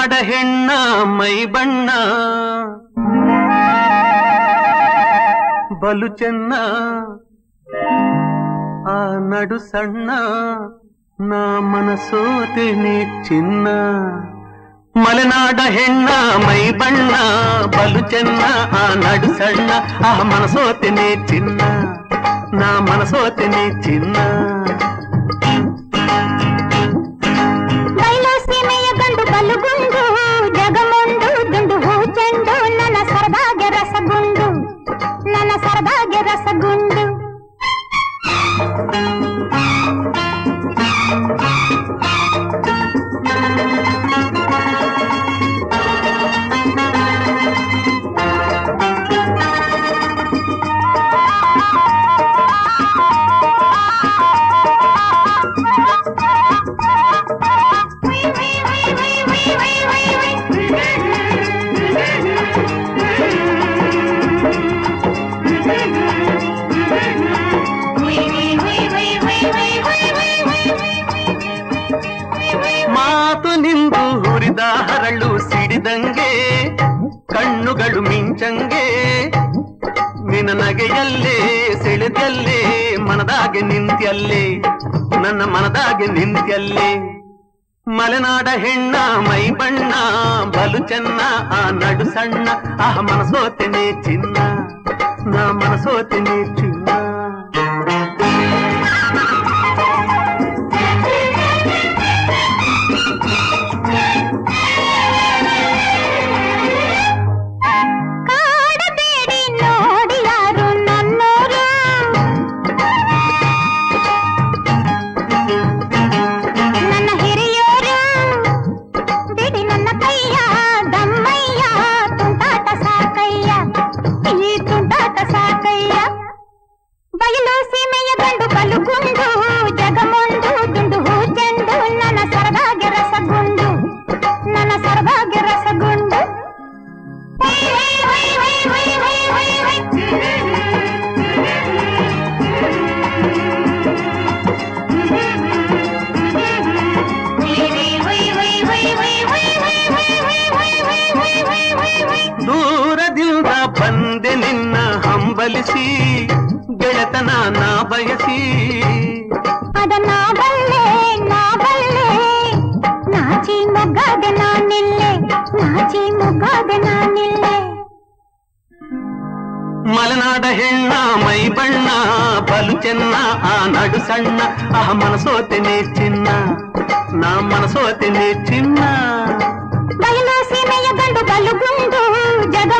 ಮಲೆನಾಡ ಹೆಣ್ಣ ಮೈ ಬಣ್ಣ ಬಲು ಚೆನ್ನ ಆ ನಡು ಸಣ್ಣ ನಾ ಮನಸೋತೆನೆ ಚಿನ್ನ ಮಲೆನಾಡ ಹೆಣ್ಣ ಮೈ ಬಣ್ಣ ಬಲು ಚೆನ್ನ ಆ ನಡು ಸಣ್ಣ ಆ ಮನಸೋತೆನೆ ಚಿನ್ನ ನಾ ಮನಸೋತೆನೆ ಚಿನ್ನ ಸೀಮೆಯ ಗಂಡು ಬಲುಗುಂಡು ಜಗಮುಂಡು ದುಂಡು ಹೂ ಚೆಂಡು ನನ್ನ ಸರದಾಗೆ ರಸಗುಂಡು ನನ್ನ ಸರದಾಗೆ ರಸಗುಂಡು ಮಾತು ನಿಂದು ಹುರಿದ ಹರಳು ಸಿಡಿದಂಗೆ ಕಣ್ಣುಗಳು ಮಿಂಚಂಗೆ ನಿನ್ನ ನಗೆಯಲ್ಲೇ ಸೆಳೆದಲ್ಲೇ ಮನದಾಗೆ ನಿಂತ್ಯಲ್ಲೇ ನನ್ನ ಮನದಾಗೆ ನಿಂತ್ಯಲ್ಲೇ ಮಲೆನಾಡ ಹೆಣ್ಣ ಮೈ ಬಣ್ಣ ಬಲು ಚೆನ್ನ ಆ ನಡು ಸಣ್ಣ ಆ ಮನಸೋತೆನೆ ಚಿನ್ನ ನಾ ಮನಸೋತೆನೆ ಚಿನ್ನ ಬಯಲು ಸೀಮೆಯ ಗಂಡು ಬಲುಗುಂಡು ಜಗಮುಂಡು ದುಂಡು ಹೂ ಚೆಂಡು ನನ್ನ ಸರದಾಗೆ ರಸಗುಂಡು ನನ್ನ ಸರದಾಗೆ ರಸಗುಂಡು ದೂರದಿಂದ ಬಂದೆ ನಿನ್ನ ಹಂಬಲಿಸಿ ಗೆಳೆತನ ನಾ ಬಯಸಿ ಅದನ್ನ ಬಲ್ಲೆ ನಾಚಿ ಮೊಗ್ಗಾದೆ ನಾನಿಲ್ಲೆ ನಾಚಿ ಮೊಗ್ಗಾದೆ ನಾನಿಲ್ಲೆ ಮಲೆನಾಡ ಹೆಣ್ಣ ಮೈ ಬಣ್ಣ ಬಲು ಚೆನ್ನ ಆ ನಡು ಸಣ್ಣ ಆ ಮನಸೋತೆನೆ ಚಿನ್ನ ನಾ ಮನಸೋತೆನೆ ಚಿನ್ನ ಬಯಲು ಸೀಮೆಯ ಗಂಡು ಬಲುಗುಂಡು ಜಗ